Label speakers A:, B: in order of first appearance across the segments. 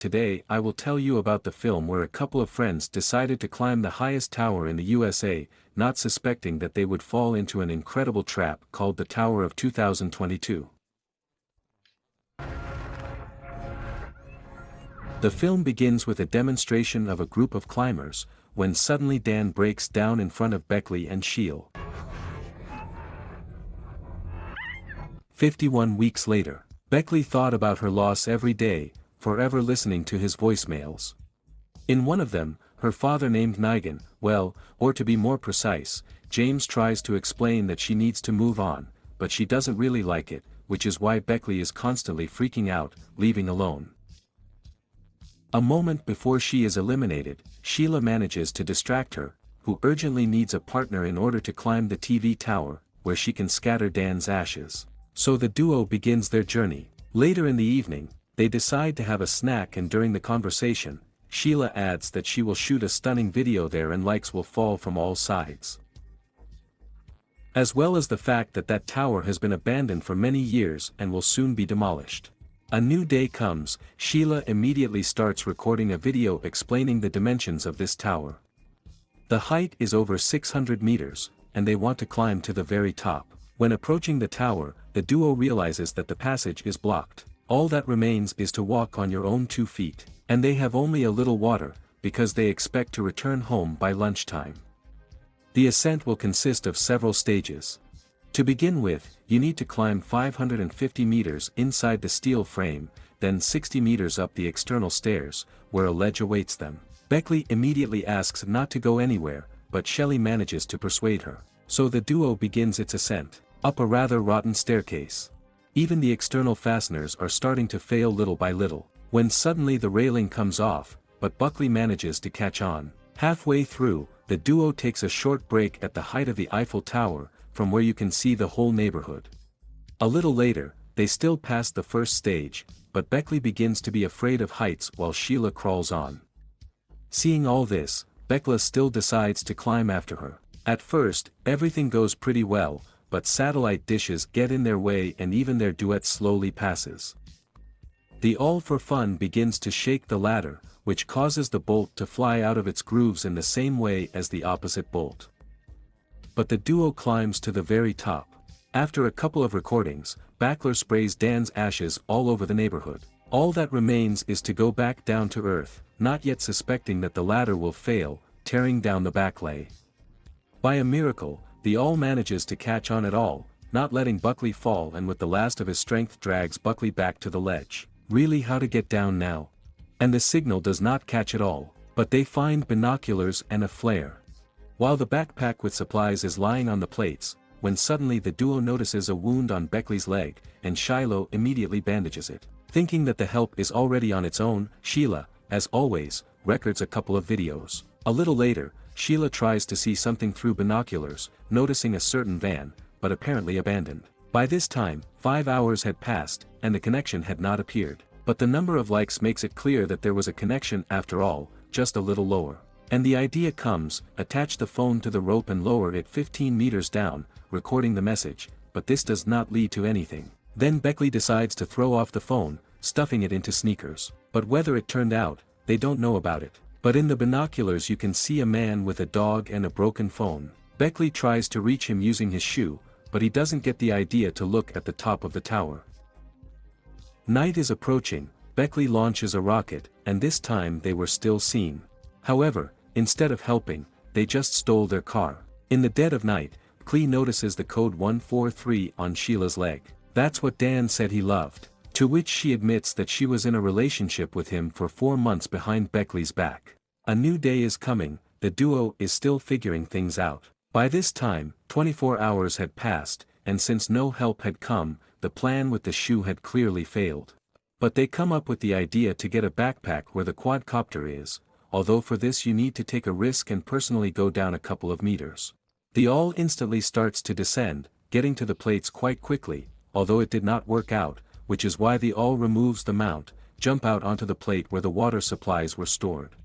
A: Today I will tell you about the film where a couple of friends decided to climb the highest tower in the USA, not suspecting that they would fall into an incredible trap called the Tower of 2022. The film begins with a demonstration of a group of climbers, when suddenly Dan breaks down in front of Beckley and Sheila. 51 weeks later, Beckley thought about her loss every day, forever listening to his voicemails. In one of them, her father named Nigan, or to be more precise, James tries to explain that she needs to move on, but she doesn't really like it, which is why Beckley is constantly freaking out, leaving alone. A moment before she is eliminated, Sheila manages to distract her, who urgently needs a partner in order to climb the TV tower, where she can scatter Dan's ashes. So the duo begins their journey. Later in the evening, they decide to have a snack, and during the conversation, Sheila adds that she will shoot a stunning video there and likes will fall from all sides. As well as the fact that that tower has been abandoned for many years and will soon be demolished. A new day comes. Sheila immediately starts recording a video explaining the dimensions of this tower. The height is over 600 meters, and they want to climb to the very top. When approaching the tower, the duo realizes that the passage is blocked. All that remains is to walk on your own 2 feet, and they have only a little water, because they expect to return home by lunchtime. The ascent will consist of several stages. To begin with, you need to climb 550 meters inside the steel frame, then 60 meters up the external stairs, where a ledge awaits them. Beckley immediately asks not to go anywhere, but Shelley manages to persuade her. So the duo begins its ascent, up a rather rotten staircase. Even the external fasteners are starting to fail little by little, when suddenly the railing comes off, but Beckley manages to catch on. Halfway through, the duo takes a short break at the height of the Eiffel Tower, from where you can see the whole neighborhood. A little later, they still pass the first stage, but Beckley begins to be afraid of heights while Sheila crawls on. Seeing all this, Beckley still decides to climb after her. At first, everything goes pretty well, but satellite dishes get in their way and even their duet slowly passes. The all for fun begins to shake the ladder, which causes the bolt to fly out of its grooves in the same way as the opposite bolt. But the duo climbs to the very top. After a couple of recordings, Beckley sprays Dan's ashes all over the neighborhood. All that remains is to go back down to earth, not yet suspecting that the ladder will fail, tearing down the backlay. By a miracle, the all manages to catch on at all, not letting Beckley fall, and with the last of his strength drags Beckley back to the ledge. Really, how to get down now? And the signal does not catch at all, but they find binoculars and a flare. While the backpack with supplies is lying on the plates, when suddenly the duo notices a wound on Beckley's leg, and Shiloh immediately bandages it. Thinking that the help is already on its own, Sheila, as always, records a couple of videos. A little later, Sheila tries to see something through binoculars, noticing a certain van, but apparently abandoned. By this time, 5 hours had passed, and the connection had not appeared. But the number of likes makes it clear that there was a connection after all, just a little lower. And the idea comes: attach the phone to the rope and lower it 15 meters down, recording the message, but this does not lead to anything. Then Beckley decides to throw off the phone, stuffing it into sneakers. But whether it turned out, they don't know about it. But in the binoculars you can see a man with a dog and a broken phone. Beckley tries to reach him using his shoe, but he doesn't get the idea to look at the top of the tower. Night is approaching. Beckley launches a rocket, and this time they were still seen. However, instead of helping, they just stole their car. In the dead of night, Beckley notices the code 143 on Sheila's leg. That's what Dan said he loved. To which she admits that she was in a relationship with him for 4 months behind Beckley's back. A new day is coming. The duo is still figuring things out. By this time, 24 hours had passed, and since no help had come, the plan with the shoe had clearly failed. But they come up with the idea to get a backpack where the quadcopter is, although for this you need to take a risk and personally go down a couple of meters. The all instantly starts to descend, getting to the plates quite quickly, although it did not work out, which is why the all removes the mount, jump out onto the plate where the water supplies were stored.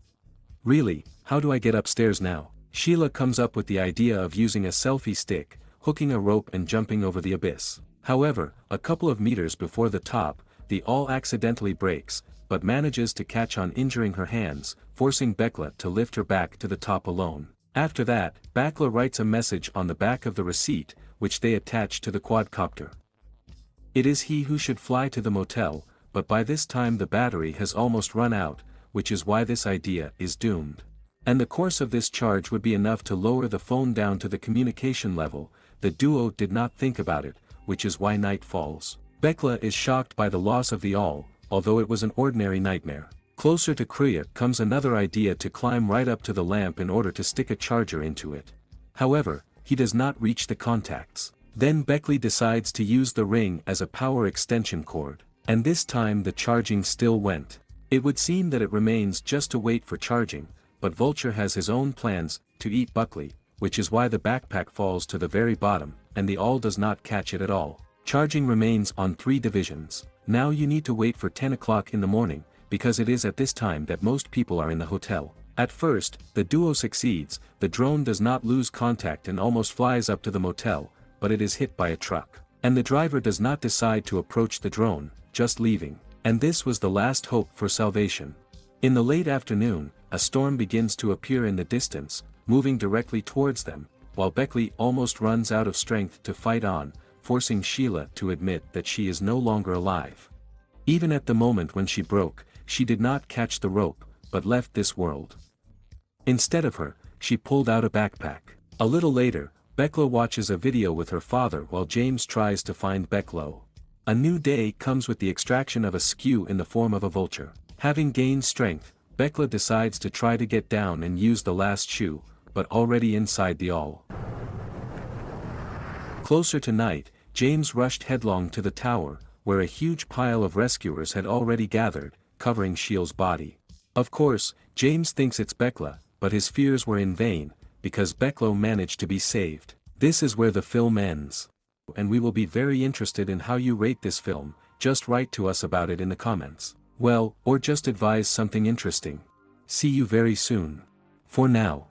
A: Really, how do I get upstairs now? Sheila comes up with the idea of using a selfie stick, hooking a rope and jumping over the abyss. However, a couple of meters before the top, the awl accidentally breaks, but manages to catch on, injuring her hands, forcing Bekla to lift her back to the top alone. After that, Bekla writes a message on the back of the receipt, which they attach to the quadcopter. It is he who should fly to the motel, but by this time the battery has almost run out, which is why this idea is doomed. And the course of this charge would be enough to lower the phone down to the communication level. The duo did not think about it, which is why night falls. Bekla is shocked by the loss of the awl, although it was an ordinary nightmare. Closer to Kriya comes another idea to climb right up to the lamp in order to stick a charger into it. However, he does not reach the contacts. Then Beckley decides to use the ring as a power extension cord. And this time the charging still went. It would seem that it remains just to wait for charging, but Vulture has his own plans to eat Buckley, which is why the backpack falls to the very bottom, and the awl does not catch it at all. Charging remains on 3 divisions. Now you need to wait for 10 o'clock in the morning, because it is at this time that most people are in the hotel. At first, the duo succeeds, the drone does not lose contact and almost flies up to the motel, but it is hit by a truck. And the driver does not decide to approach the drone, just leaving. And this was the last hope for salvation. In the late afternoon, a storm begins to appear in the distance, moving directly towards them, while Beckley almost runs out of strength to fight on, forcing Sheila to admit that she is no longer alive. Even at the moment when she broke, she did not catch the rope, but left this world. Instead of her, she pulled out a backpack. A little later, Bekla watches a video with her father while James tries to find Beklo. A new day comes with the extraction of a skew in the form of a vulture. Having gained strength, Bekla decides to try to get down and use the last shoe, but already inside the awl. Closer to night, James rushed headlong to the tower, where a huge pile of rescuers had already gathered, covering Shield's body. Of course, James thinks it's Bekla, but his fears were in vain, because Beklo managed to be saved. This is where the film ends. And we will be very interested in how you rate this film. Just write to us about it in the comments. Well, or just advise something interesting. See you very soon. For now.